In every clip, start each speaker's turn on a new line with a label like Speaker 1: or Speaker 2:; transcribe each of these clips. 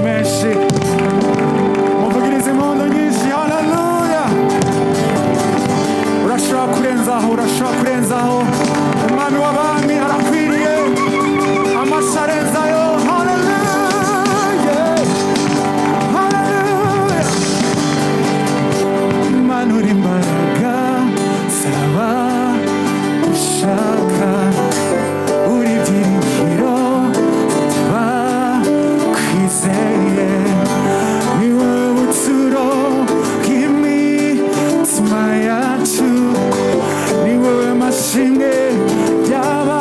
Speaker 1: menshi muvugirize impundu nyinshi. Haleluya. Urashobora kurenzaho, urashobora kurenzaho. Umwami w'abami arakwiriye amashyi arenzayo. Haleluya, haleluya. manura imbaraga zaba ushaka, uri byiringiro bakwizeye, ni wowe buturo bw'imitima yacu, ni wowe mashimwe byaba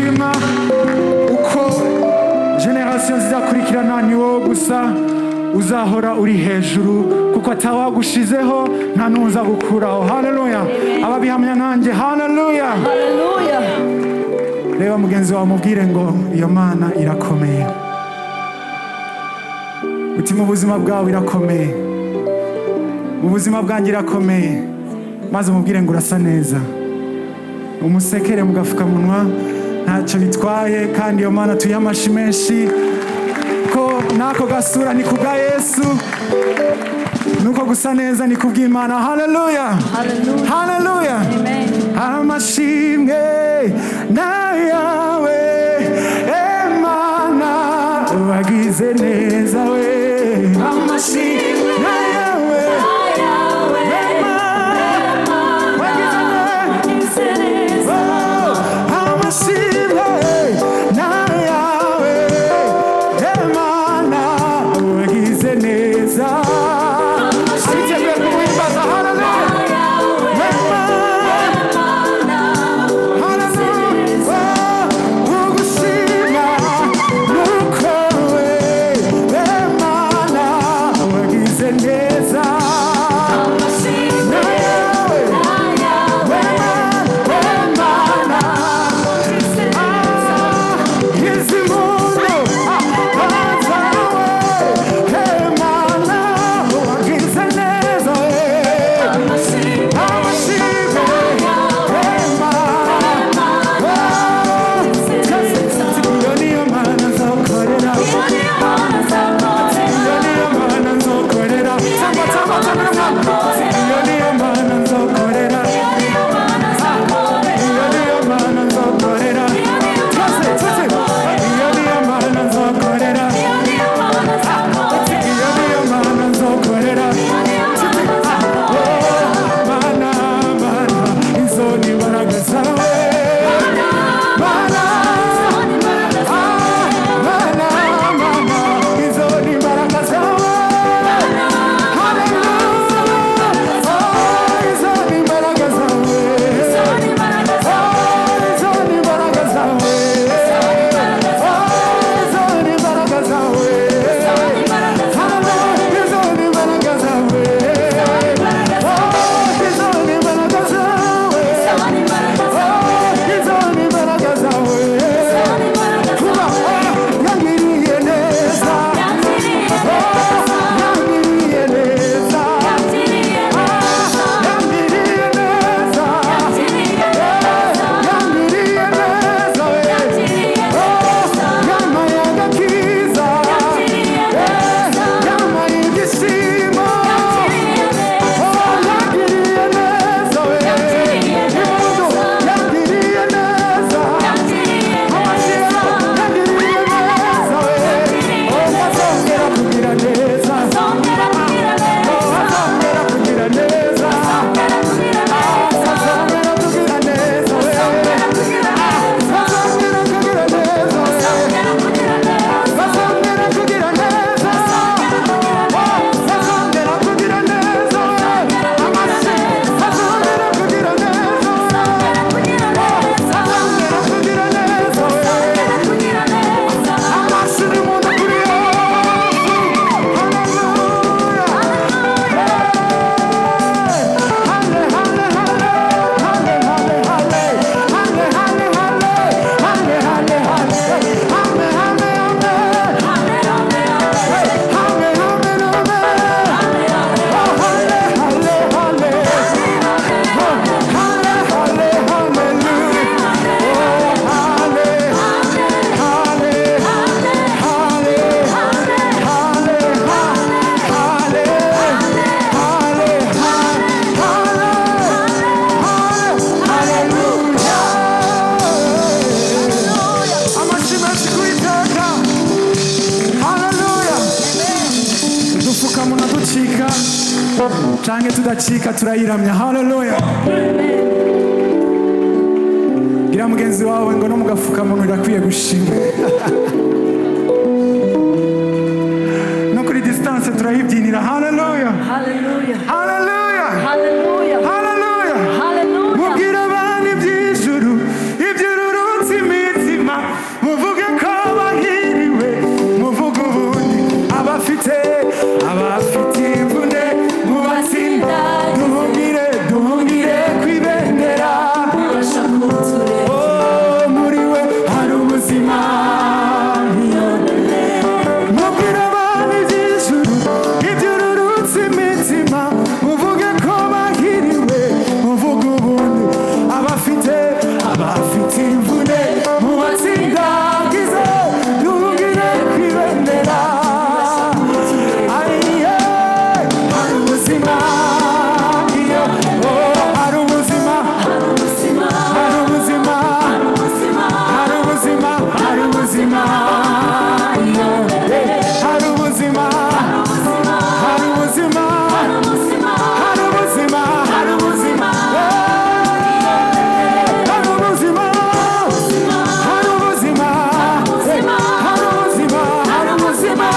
Speaker 1: gushima uko generation zizakurikirana ni wowe gusa uzahora uri hejuru kuko atawagushizeho nta n'uza gukuraho. Haleluya. Ababihamya nanjye haleluya.
Speaker 2: Haleluya.
Speaker 1: Reba mugenzi wawe mubwire ngo iyo Mana irakomeye. Uti mu buzima bwawe irakomeye, mu buzima bwanjye irakomeye, maze umubwire ngo urasa neza, umusekere mu gafukamunwa ntacyo bitwaye, kandi iyo Mana tuyihe amashyi menshi ko n'ako gasura ni kubwa Yesu, nuko gusa neza ni kubw'Imana. Haleluya, haleluya. Amashimwe nayawe Mana wagize neza we, amashimwe nayawe wagize neza, amashimwe nayawe Mana wagize neza. canke tudacika turayiramya. Haleluya. Gira mugenzi wawe ngo no mugafukamunwa irakwiye gushima. No kuri distance turayibyinira. Haleluya.
Speaker 2: Haleluya.
Speaker 1: Haleluya.
Speaker 2: Haleluya.
Speaker 1: Haleluya.
Speaker 2: Haleluya.
Speaker 1: Mubwira abana iby'ijuru iby'ururutse imitima muvuge ko bahiriwe, muvuge ubundi abafite imvune mubatsinda, duhungire kwibendera. Oh, muri we hari ubuzima, mubwire abantu iby'ijuru ibyururutse imitima, muvuge ko bahiriwe, muvuge ubundi abafite imvune mubatsinda, duhungire kwibendera. Ayiye, hari ubuzima, iyo hari ubuzima, hari ubuzima, hari ubuzima, hari ubuzima, hari ubuzima, iyo hari ubuzima, hari ubuzima, hari ubuzima, hari ubuzima, hari ubuzima, hari ubuzima, hari ubuzima, hari ubuzima, hari ubuzima.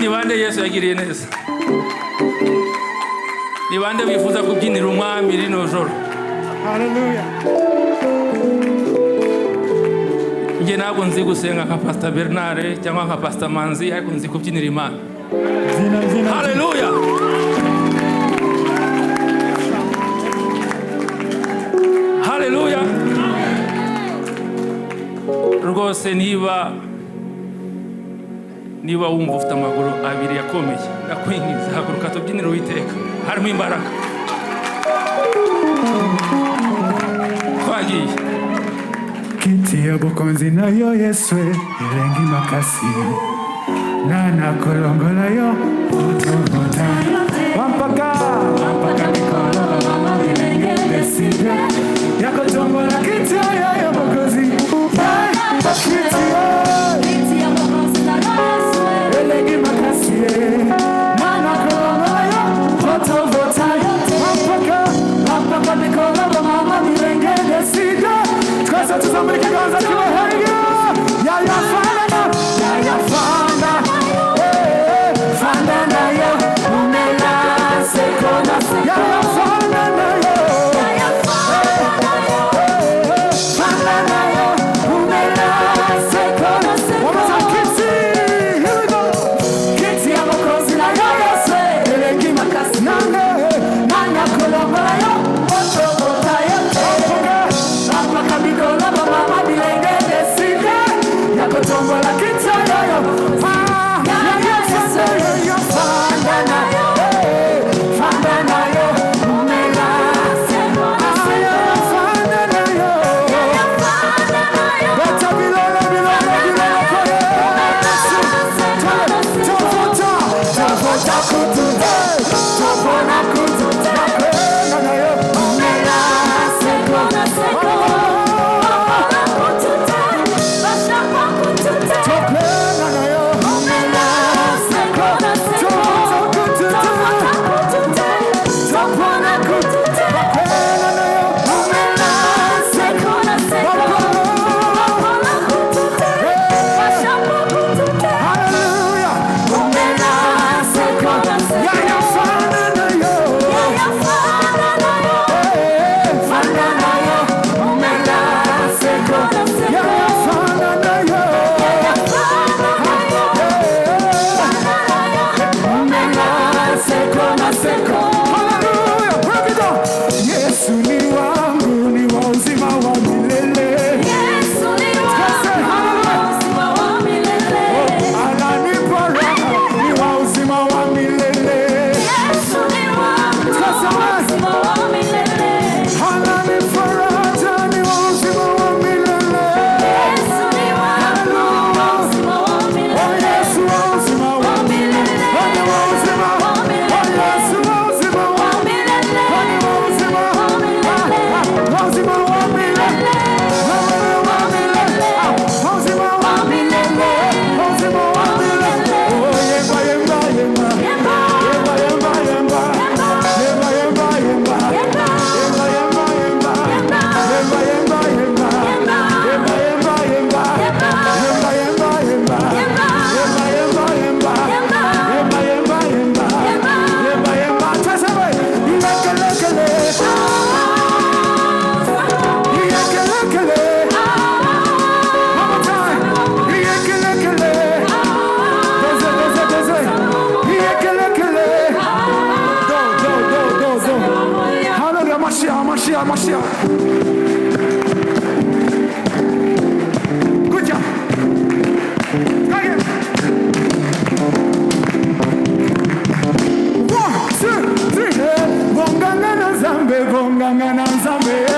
Speaker 3: ni bande Yesu yagiriye neza? Ni bande bifuza kubyinira umwami rino joro?
Speaker 1: Haleluya.
Speaker 3: Nge ntabwo nzi gusenga nka Pastor Bernard cyangwa nka Pastor Manzi, ariko nzi kubyinira Imana. Haleluya. rwose niba wumva ufite amaguru abiri yakomeye, ndakwinginze haguruka tubyinire Uwiteka, harimo imbaraga. Twagiye.
Speaker 1: Kiti ya bukonzi nayo Yesu ilengi makasi nana kolongola yo utuvota wampaka mikono mama ilenge deside yako tombola kiti ya bukonzi kiti ya bukonzi nayo Yesu ilengi makasi nana kolongola yo utuvota wampaka mikono mama ilenge deside twese tuzamurika ikiganza kimwe hariya yayafana fanda nayo umela sekona yayafana nayo fanda nayo umela sekona kiti here we go kiti ya bukonzi nayo Yesu ilengi makasi nana kolongola yo otobota yo apaka mikono mama bilenge deside yako tombola kiti yayo Mashiach. Good job. Go again. 1, 2, 3. Bonganga na zambe.